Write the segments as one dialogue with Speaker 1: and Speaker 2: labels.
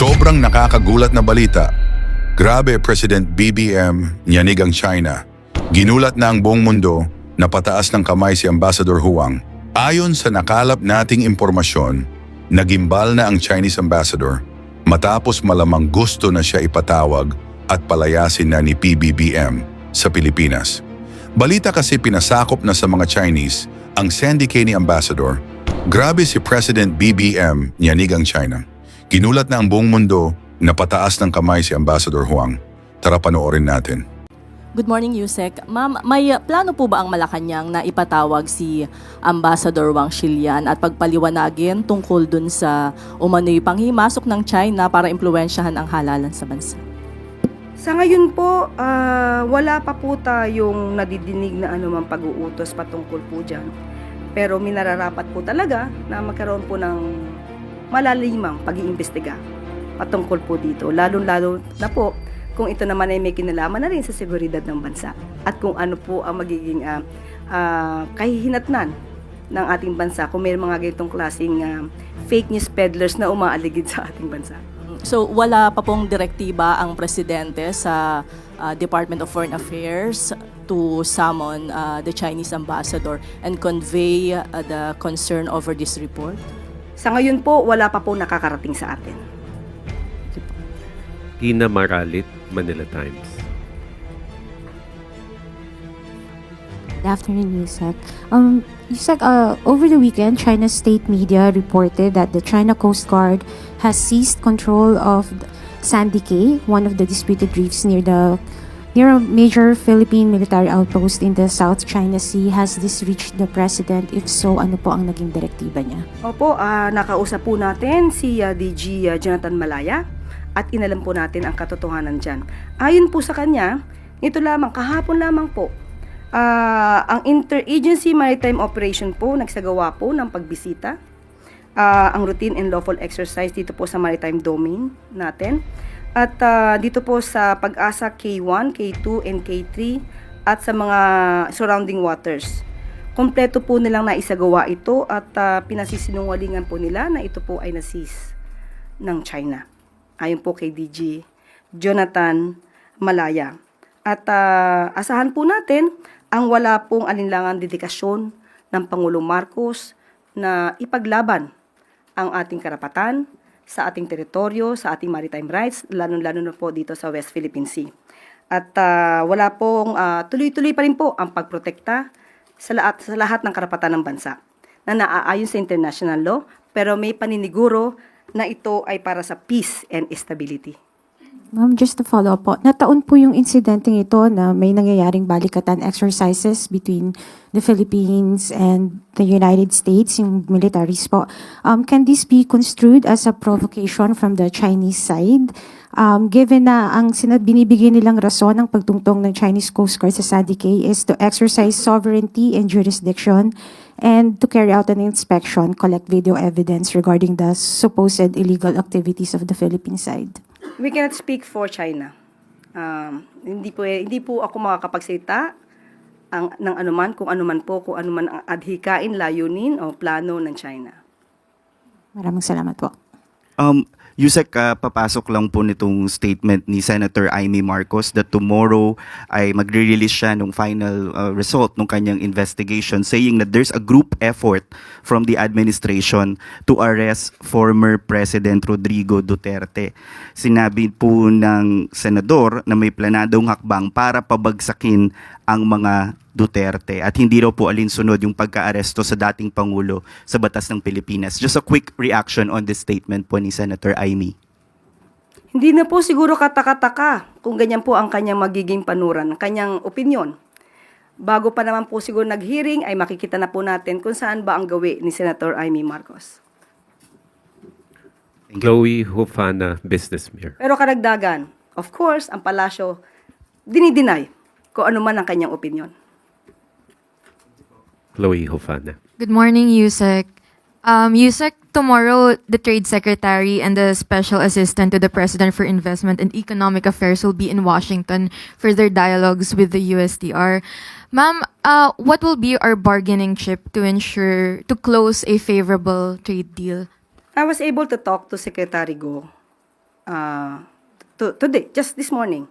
Speaker 1: Sobrang nakakagulat na balita. Grabe, President BBM, nyanig ang China. Ginulat na ang buong mundo na pataas ng kamay si Ambassador Huang. Ayon sa nakalap nating impormasyon, nagimbal na ang Chinese Ambassador matapos malamang gusto na siya ipatawag at palayasin na ni PBBM sa Pilipinas. Balita kasi pinasakop na sa mga Chinese ang syndicate ni Ambassador. Grabe si President BBM, nyanig ang China. Ginulat na ang buong mundo na pataas ng kamay si Ambassador Huang. Tara panoorin natin.
Speaker 2: Good morning, Yusek. Ma'am, may plano po ba ang Malacanang na ipatawag si Ambassador Wang Xilian at pagpaliwanagin tungkol dun sa umano'y panghimasok ng China para impluwensyahan ang halalan sa bansa?
Speaker 3: Sa ngayon po, wala pa po tayong nadidinig na anumang pag-uutos patungkol po dyan. Pero minararapat po talaga na magkaroon po ng malalimang pag-iimbestiga patungkol po dito. Lalo-lalo na po kung ito naman ay may kinalaman na rin sa seguridad ng bansa at kung ano po ang magiging kahihinatnan ng ating bansa kung may mga ganitong klaseng fake news peddlers na umaaligid sa ating bansa.
Speaker 2: So wala pa pong direktiba ang presidente sa Department of Foreign Affairs to summon the Chinese ambassador and convey the concern over this report?
Speaker 3: Sa ngayon po, wala pa po nakakarating sa atin.
Speaker 4: Tina Maralit, Manila Times.
Speaker 5: Good afternoon, Yusek. Yusek, over the weekend, China's state media reported that the China Coast Guard has seized control of Sandy Cay, one of the disputed reefs near a major Philippine military outpost in the South China Sea. Has this reached the president? If so, ano po ang naging direktiba niya?
Speaker 3: Opo, nakausap po natin si DG Jonathan Malaya at inalam po natin ang katotohanan dyan. Ayon po sa kanya, ito lamang, kahapon lamang po, ang Interagency Maritime Operation po nagsagawa po ng pagbisita, ang routine and lawful exercise dito po sa maritime domain natin. At dito po sa Pag-asa K1, K2, and K3 at sa mga surrounding waters. Kompleto po nilang naisagawa ito at pinasisinungalingan po nila na ito po ay na-seize ng China. Ayon po kay DG Jonathan Malaya. At asahan po natin ang wala pong alinlangang dedikasyon ng Pangulong Marcos na ipaglaban ang ating karapatan sa ating teritoryo, sa ating maritime rights, lalo-lalo na po dito sa West Philippine Sea. At wala pong tuloy-tuloy pa rin po ang pagprotekta sa lahat ng karapatan ng bansa na naaayon sa international law, pero may paniniguro na ito ay para sa peace and stability.
Speaker 5: Ma'am, just to follow up po, nataon po yung insidenteng ito na may nangyayaring balikatan exercises between the Philippines and the United States, yung militaries po. Can this be construed as a provocation from the Chinese side? Given na ang binibigay nilang rason ng pagtungtong ng Chinese Coast Guard sa Sandy Cay is to exercise sovereignty and jurisdiction and to carry out an inspection, collect video evidence regarding the supposed illegal activities of the Philippine side.
Speaker 3: We cannot speak for China. Hindi po ako makakapagsalita ng anuman, kung anuman ang adhikain, layunin o plano ng China.
Speaker 5: Maraming salamat po.
Speaker 6: Yusek, papasok lang po nitong statement ni Senator Amy Marcos that tomorrow ay magre-release siya ng final result ng kanyang investigation, saying that there's a group effort from the administration to arrest former President Rodrigo Duterte. Sinabi po ng senador na may planadong hakbang para pabagsakin ang mga Duterte at hindi raw po alinsunod yung pagka-aresto sa dating Pangulo sa batas ng Pilipinas. Just a quick reaction on this statement po ni Senator Amy.
Speaker 3: Hindi na po siguro kataka-taka kung ganyan po ang kanyang magiging panuran, kanyang opinion. Bago pa naman po siguro nag-hearing ay makikita na po natin kung saan ba ang gawi ni Senator Amy Marcos.
Speaker 4: Chloe Hufana, Business Mirror.
Speaker 3: Pero karagdagan, of course, ang palasyo dinideny kung ano man ang kanyang opinion.
Speaker 4: Chloe Hufana.
Speaker 7: Good morning, Yusek. Yusek, tomorrow, the Trade Secretary and the Special Assistant to the President for Investment and Economic Affairs will be in Washington for their dialogues with the USTR. Ma'am, what will be our bargaining chip to close a favorable trade deal?
Speaker 3: I was able to talk to Secretary Go today, just this morning.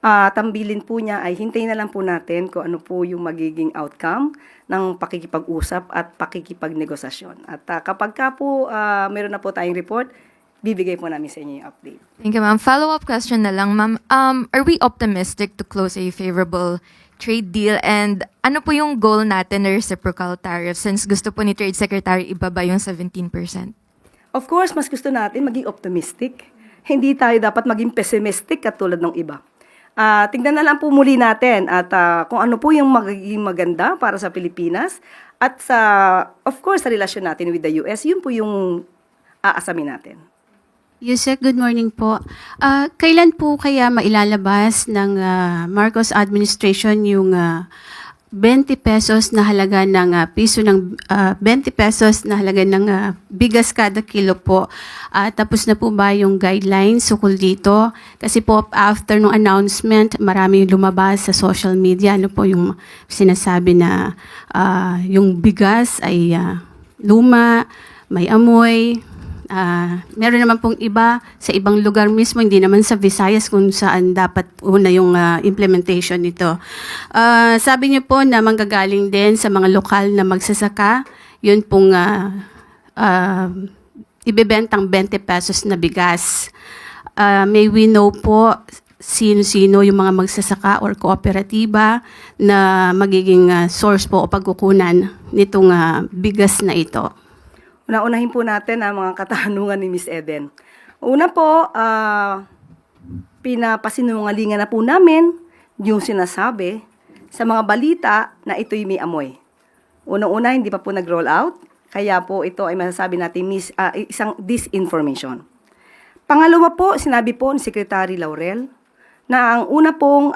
Speaker 3: Tambilin po niya ay hintayin na lang po natin kung ano po yung magiging outcome ng pakikipag-usap at pakikipagnegosasyon. At kapag ka po meron na po tayong report, bibigay po namin sa inyo yung update.
Speaker 7: Thank you, ma'am. Follow-up question na lang, ma'am. Are we optimistic to close a favorable trade deal? And ano po yung goal natin na reciprocal tariff since gusto po ni Trade Secretary ibaba yung 17%?
Speaker 3: Of course, mas gusto natin maging optimistic. Hindi tayo dapat maging pessimistic katulad ng iba. Tingnan na lang po muli natin at kung ano po yung magiging maganda para sa Pilipinas at of course, sa relasyon natin with the US, yun po yung aasamin natin.
Speaker 8: Yusek, good morning po. Kailan po kaya mailalabas ng Marcos administration yung 20 pesos na halaga ng 20 pesos na halaga ng bigas kada kilo po? Tapos na po ba yung guidelines ukol dito? Kasi po after nung announcement, marami yung lumabas sa social media. Ano po yung sinasabi na yung bigas ay luma, may amoy. Meron naman pong iba sa ibang lugar mismo, hindi naman sa Visayas kung saan dapat una yung implementation nito. Sabi niyo po na manggagaling din sa mga lokal na magsasaka, yun pong ibebentang 20 pesos na bigas. May we know po sino-sino yung mga magsasaka or kooperatiba na magiging source po o pagkukunan nitong bigas na ito.
Speaker 3: Unahin po natin ang mga katanungan ni Miss Eden. Una po, pinapasinungalingan na po namin yung sinasabi sa mga balita na ito'y may amoy. Una, hindi pa po nag-roll out, kaya po ito ay masasabi natin isang disinformation. Pangalawa po, sinabi po ni Secretary Laurel na ang una pong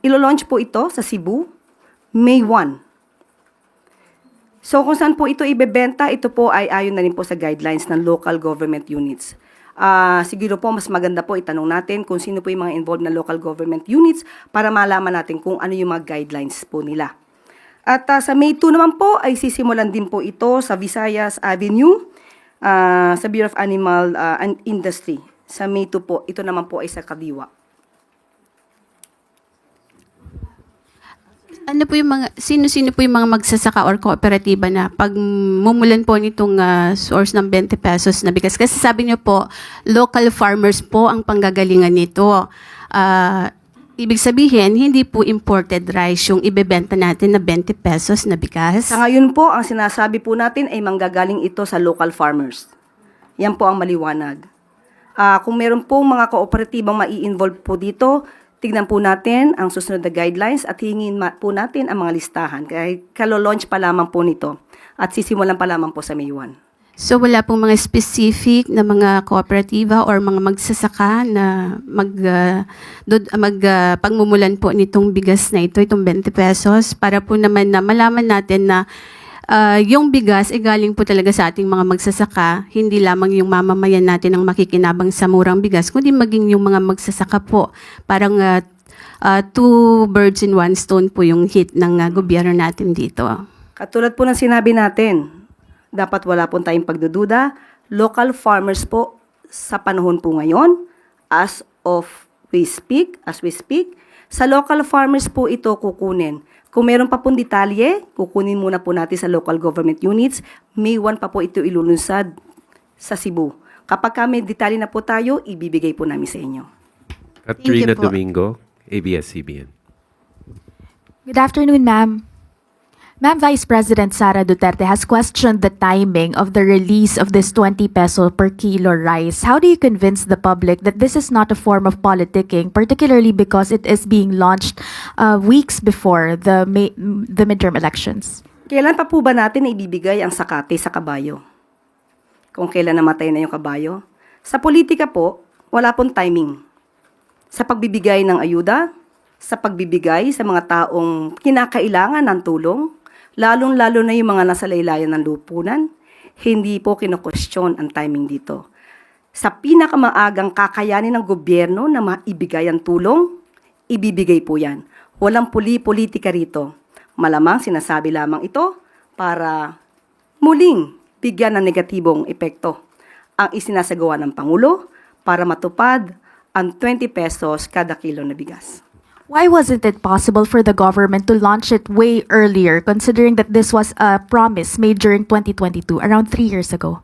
Speaker 3: ilo-launch po ito sa Cebu, May 1. So kung saan po ito ibebenta, ito po ay ayon na rin po sa guidelines ng local government units. Siguro po mas maganda po itanong natin kung sino po yung mga involved na local government units para malaman natin kung ano yung mga guidelines po nila. At sa May 2 naman po ay sisimulan din po ito sa Visayas Avenue sa Bureau of Animal and Industry. Sa May 2 po, ito naman po ay sa Kadiwa.
Speaker 8: Ano po yung sino-sino po yung mga magsasaka or kooperatiba na pag mumulan po nitong source ng 20 pesos na bigas? Kasi sabi niyo po, local farmers po ang panggagalingan nito. Ibig sabihin, hindi po imported rice yung ibebenta natin na 20 pesos na bigas?
Speaker 3: Sa ngayon po, ang sinasabi po natin ay manggagaling ito sa local farmers. Yan po ang maliwanag. Kung meron po mga kooperatibang mai-involve po dito, tignan po natin ang susunod na guidelines at hingin po natin ang mga listahan. Kaya kalo-launch pa lamang po nito at sisimulan pa lamang po sa May 1.
Speaker 8: So wala pong mga specific na mga kooperatiba or mga magsasaka na pagmumulan po nitong bigas na ito, itong 20 pesos, para po naman na malaman natin na yung bigas ay galing po talaga sa ating mga magsasaka, hindi lamang yung mamamayan natin ang makikinabang sa murang bigas, kundi maging yung mga magsasaka po. Parang two birds in one stone po yung hit ng gobyerno natin dito.
Speaker 3: Katulad po ng sinabi natin, dapat wala po tayong pagdududa. Local farmers po sa panahon po ngayon, as we speak, sa local farmers po ito kukunin. Kung meron pa pong detalye, kukunin muna po natin sa local government units. May 1 pa po ito ilulunsad sa Cebu. Kapag may detalye na po tayo, ibibigay po namin sa inyo.
Speaker 4: Katrina
Speaker 8: po.
Speaker 4: Domingo, ABS-CBN.
Speaker 9: Good afternoon, ma'am. Ma'am, Vice President Sara Duterte has questioned the timing of the release of this 20 peso per kilo rice. How do you convince the public that this is not a form of politicking, particularly because it is being launched weeks before the midterm elections?
Speaker 3: Kailan pa po ba natin ibibigay ang sakate sa kabayo? Kung kailan namatay na yung kabayo? Sa politika po, wala pong timing. Sa pagbibigay ng ayuda, sa pagbibigay sa mga taong kinakailangan ng tulong, lalong-lalo na yung mga nasa laylayan ng lupunan, hindi po kino-question ang timing dito. Sa pinakamaagang kakayanin ng gobyerno na maibigay ang tulong, ibibigay po yan. Walang politika rito. Malamang sinasabi lamang ito para muling bigyan ng negatibong epekto ang isinasagawa ng Pangulo para matupad ang 20 pesos kada kilo na bigas.
Speaker 9: Why wasn't it possible for the government to launch it way earlier, considering that this was a promise made during 2022, around 3 years ago?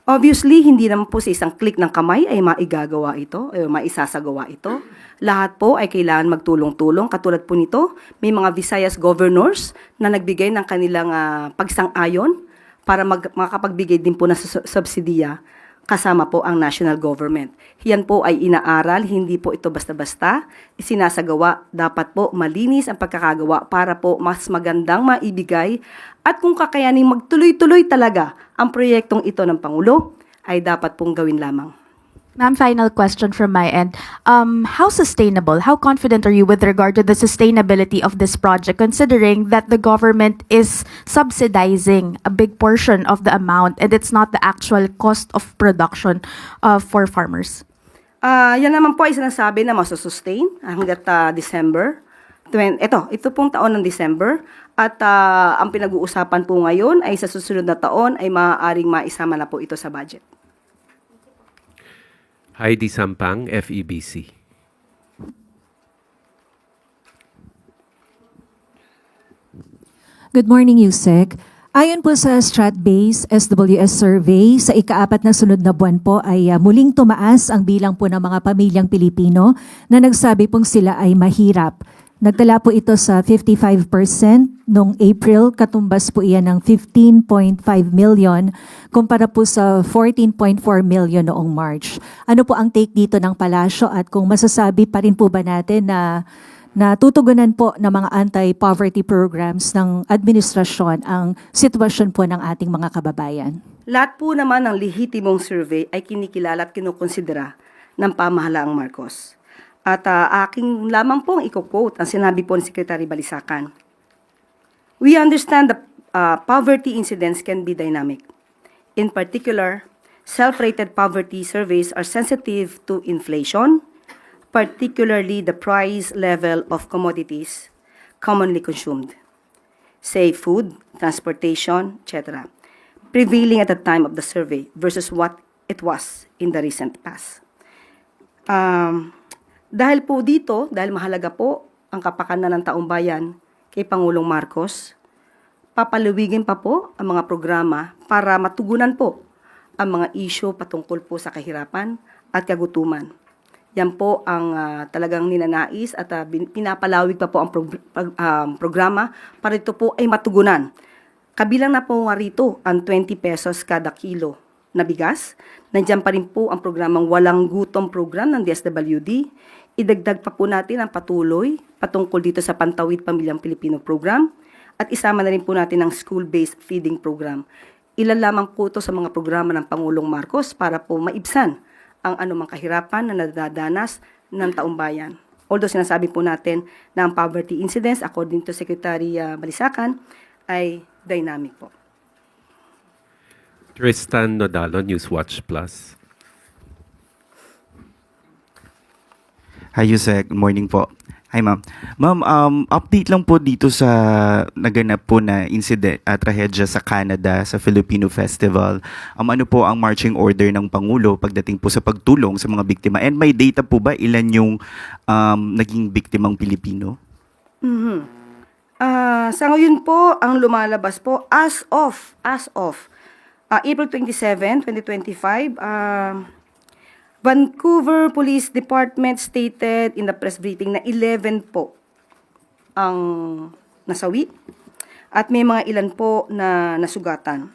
Speaker 3: Obviously, hindi naman po sa isang click ng kamay ay maigagawa ito, ay maisasagawa ito. Lahat po ay kailangan magtulong-tulong. Katulad po nito, may mga Visayas governors na nagbigay ng kanilang pagsang-ayon para makapagbigay din po ng subsidiya kasama po ang national government. Yan po ay inaaral, hindi po ito basta-basta isinasagawa. Dapat po malinis ang pagkakagawa para po mas magandang maibigay at kung kakayaning magtuloy-tuloy talaga ang proyektong ito ng Pangulo, ay dapat pong gawin lamang.
Speaker 9: Ma'am, final question from my end. How sustainable, how confident are you with regard to the sustainability of this project, considering that the government is subsidizing a big portion of the amount and it's not the actual cost of production for farmers?
Speaker 3: Yan naman po ay sinasabi na masusustain hanggat December. Ito pong taon ng December. At ang pinag-uusapan po ngayon ay sa susunod na taon ay maaaring maisama na po ito sa budget.
Speaker 4: Heidi Sampang, FEBC.
Speaker 10: Good morning, Yusek. Ayon po sa Stratbase SWS survey, sa ikaapat na sunod na buwan po ay muling tumaas ang bilang po ng mga pamilyang Pilipino na nagsabi pong sila ay mahirap. Nagtala po ito sa 55% noong April, katumbas po iyan ng 15.5 million kumpara po sa 14.4 million noong March. Ano po ang take dito ng palasyo at kung masasabi pa rin po ba natin na natutugunan po ng mga anti-poverty programs ng administrasyon ang sitwasyon po ng ating mga kababayan?
Speaker 3: Lahat po naman ng lehitimong survey ay kinikilala at kinukonsidera ng pamahalaang Marcos. At aking lamang pong i-quote ang sinabi po ni Secretary Balisacan. We understand that poverty incidence can be dynamic. In particular, self-rated poverty surveys are sensitive to inflation, particularly the price level of commodities commonly consumed, say food, transportation, etc., prevailing at the time of the survey versus what it was in the recent past. Dahil po dito, dahil mahalaga po ang kapakanan ng taong bayan kay Pangulong Marcos, papaluwigin pa po ang mga programa para matugunan po ang mga isyu patungkol po sa kahirapan at kagutuman. Yan po ang talagang ninanais at pinapalawig pa po ang programa para ito po ay matugunan. Kabilang na po nga rito ang 20 pesos kada kilo na bigas. Nandiyan pa rin po ang programang Walang Gutom program ng DSWD. Idagdag pa po natin ang patuloy patungkol dito sa Pantawid Pamilyang Pilipino program at isama na rin po natin ang school-based feeding program. Ilan lamang po ito sa mga programa ng Pangulong Marcos para po maibsan ang anumang kahirapan na nadadanas ng taong bayan. Although sinasabi po natin na ang poverty incidence according to Secretary Balisacan ay dynamic po.
Speaker 4: Tristan Nodalo, Newswatch Plus.
Speaker 6: Hi, Yusek. Good morning po. Hi, ma'am. Ma'am, update lang po dito sa naganap po na incident at trahedya sa Canada sa Filipino Festival. Ano po ang marching order ng Pangulo pagdating po sa pagtulong sa mga biktima? And may data po ba ilan yung naging biktimang Pilipino?
Speaker 3: Sa ngayon po, ang lumalabas po as of April 27, 2025, Vancouver Police Department stated in the press briefing na 11 po ang nasawi at may mga ilan po na nasugatan.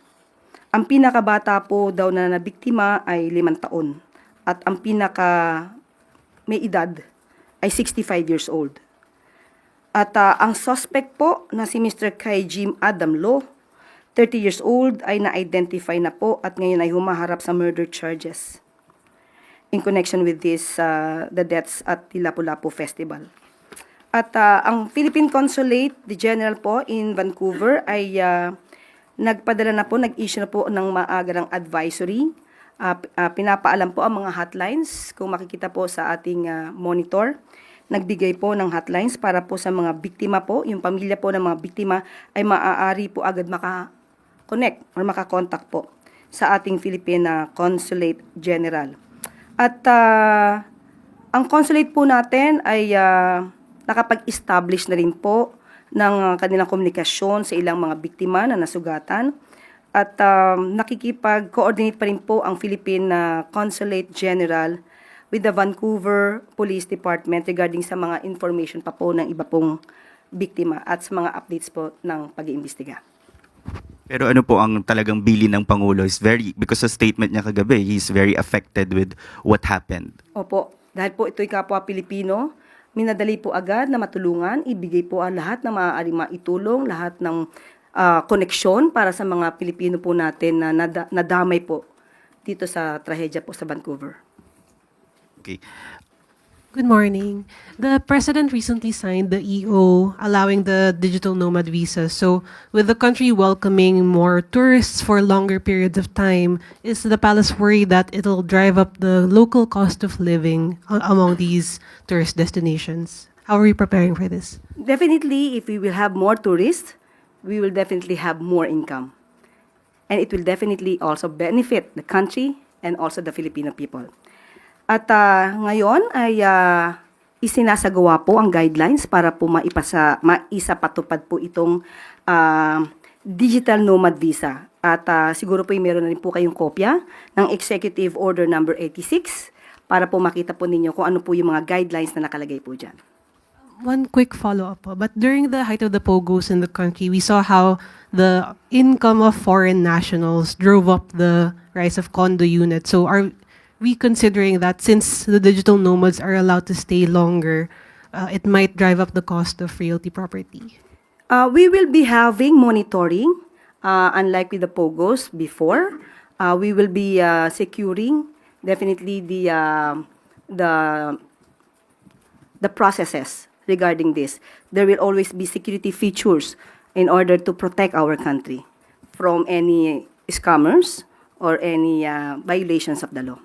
Speaker 3: Ang pinakabata po daw na nabiktima ay 5 taon at ang pinaka may edad ay 65 years old. At ang suspect po na si Mr. Kai Jim Adam Lo, 30 years old, ay na-identify na po at ngayon ay humaharap sa murder charges in connection with this, the deaths at the Lapu-Lapu Festival. At ang Philippine Consulate, the General po in Vancouver ay nagpadala na po, nag-issue na po ng maaga ng advisory. Pinapaalam po ang mga hotlines, kung makikita po sa ating monitor. Nagbigay po ng hotlines para po sa mga biktima po, yung pamilya po ng mga biktima ay maaari po agad maka-connect or maka-contact po sa ating Philippine Consulate General. At ang consulate po natin ay nakapag-establish na rin po ng kanilang komunikasyon sa ilang mga biktima na nasugatan. At nakikipag-coordinate pa rin po ang Philippine Consulate General with the Vancouver Police Department regarding sa mga information pa po ng iba pong biktima at sa mga updates po ng pag-iimbestiga.
Speaker 6: Pero ano po ang talagang bilin ng Pangulo is because sa statement niya kagabi, he's very affected with what happened.
Speaker 3: Opo, dahil po ito'y kapwa Pilipino, minadali po agad na matulungan, ibigay po ang lahat na maaaring maitulong, lahat ng koneksyon para sa mga Pilipino po natin na nadamay po dito sa trahedya po sa Vancouver.
Speaker 6: Okay.
Speaker 11: Good morning. The President recently signed the EO allowing the digital nomad visa. So, with the country welcoming more tourists for longer periods of time, is the palace worried that it'll drive up the local cost of living among these tourist destinations? How are we preparing for this?
Speaker 3: Definitely, if we will have more tourists, we will definitely have more income. And it will definitely also benefit the country and also the Filipino people. At ngayon ay isinasagawa po ang guidelines para po maisapatupad po itong digital nomad visa. At siguro po meron na rin po kayong kopya ng Executive Order number 86 para po makita po ninyo kung ano po yung mga guidelines na nakalagay po dyan.
Speaker 11: One quick follow-up po. But during the height of the POGOs in the country, we saw how the income of foreign nationals drove up the rise of condo units. So are we considering that since the digital nomads are allowed to stay longer, it might drive up the cost of realty property?
Speaker 3: We will be having monitoring, unlike with the POGOs before. We will be securing definitely the processes regarding this. There will always be security features in order to protect our country from any scammers or any violations of the law.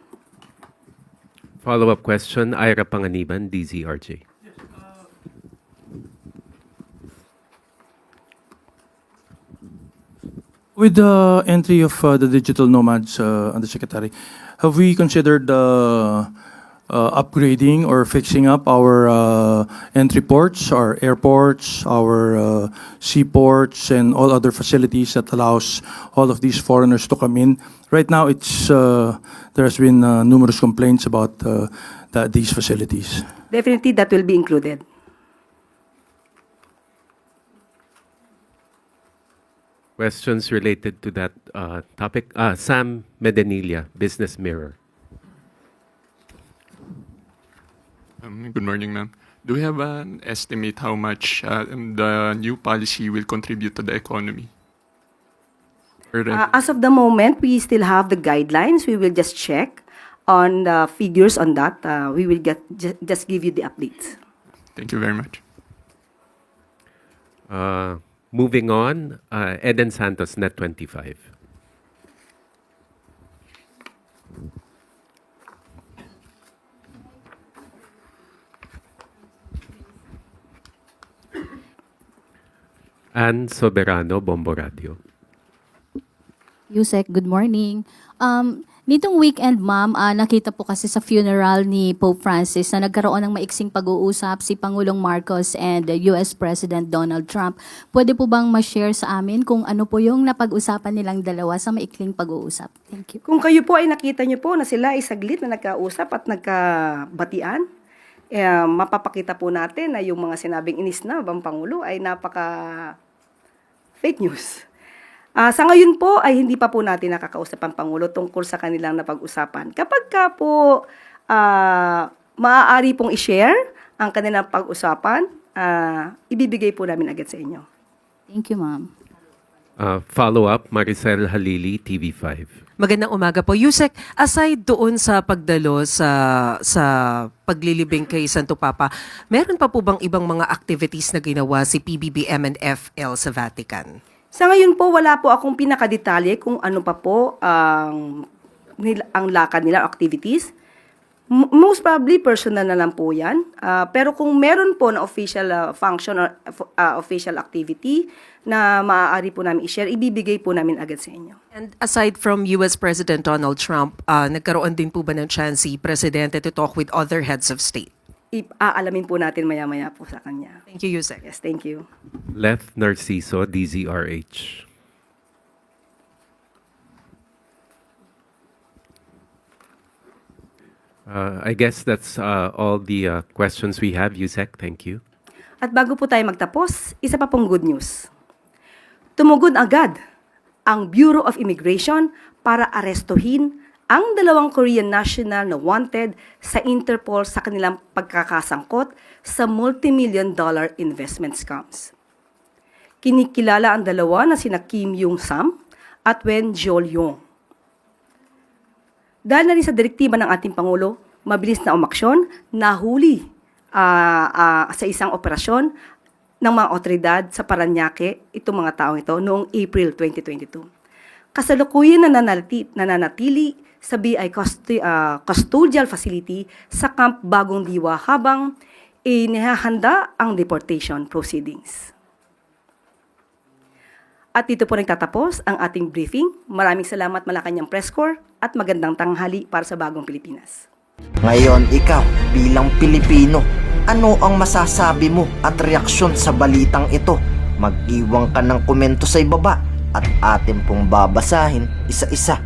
Speaker 4: Follow-up question, Ira Panganiban, DZRJ.
Speaker 12: With the entry of the digital nomads, Undersecretary, have we considered upgrading or fixing up our entry ports, our airports, our seaports, and all other facilities that allows all of these foreigners to come in? Right now, there has been numerous complaints about these facilities.
Speaker 3: Definitely that will be included.
Speaker 4: Questions related to that topic? Sam Medenilla, Business Mirror.
Speaker 13: Good morning, ma'am. Do we have an estimate how much the new policy will contribute to the economy?
Speaker 3: As of the moment, we still have the guidelines. We will just check on the figures on that. We will just give you the updates.
Speaker 13: Thank you very much.
Speaker 4: Moving on, Eden Santos, Net 25. Ann Soberano, Bombo Radio.
Speaker 14: Yusek, good morning. Nitong weekend, ma'am, nakita po kasi sa funeral ni Pope Francis na nagkaroon ng maiksing pag-uusap si Pangulong Marcos and US President Donald Trump. Pwede po bang ma-share sa amin kung ano po yung napag-usapan nilang dalawa sa maikling pag-uusap? Thank you.
Speaker 3: Kung kayo po ay nakita niyo po na sila ay saglit na nagkausap at nagkabatian, mapapakita po natin na yung mga sinabing inis na bang Pangulo ay napaka fake news. Sa ngayon po ay hindi pa po natin nakakausap ang Pangulo tungkol sa kanilang napag-usapan. Kapag ka po maaari pong i-share ang kanilang pag-usapan, ibibigay po namin agad sa inyo.
Speaker 14: Thank you, ma'am.
Speaker 4: Follow-up, Maricel Halili, TV5.
Speaker 15: Magandang umaga po. Yusek, aside doon sa pagdalo sa paglilibing kay Santo Papa, meron pa po bang ibang mga activities na ginawa si PBBM and FL sa Vatican?
Speaker 3: Sa ngayon po, wala po akong pinakadetalye kung ano pa po ang lakad nila, activities. Most probably, personal na lang po yan. Pero kung meron po na official function or official activity na maaari po namin i-share, ibibigay po namin agad sa inyo.
Speaker 15: And aside from US President Donald Trump, nagkaroon din po ba ng chance si Presidente to talk with other heads of state?
Speaker 3: Aalamin po natin maya-maya po sa kanya.
Speaker 15: Thank you, Yusek.
Speaker 3: Yes, thank you.
Speaker 4: Left Narciso, DZRH. I guess that's all the questions we have, Yusek. Thank you.
Speaker 3: At bago po tayo magtapos, isa pa pong good news. Tumugon agad ang Bureau of Immigration para arestuhin ang 2 Korean national na wanted sa Interpol sa kanilang pagkakasangkot sa multi-million-dollar investment scams. Kinikilala ang dalawa na sina Kim Yung-sam at Wen Jol-yong. Dahil na rin sa direktiba ng ating Pangulo, mabilis na umaksyon, nahuli sa isang operasyon ng mga otoridad sa Parañaque itong mga taong ito noong April 2022. Kasalukuyan na nananatili sa BI Custodial Facility sa Camp Bagong Diwa habang inihahanda ang deportation proceedings. At dito po nagtatapos ang ating briefing. Maraming salamat Malacanang Press Corps at magandang tanghali para sa Bagong Pilipinas.
Speaker 16: Ngayon ikaw bilang Pilipino, ano ang masasabi mo at reaksyon sa balitang ito? Mag-iwan ka ng komento sa ibaba at atin pong babasahin isa-isa.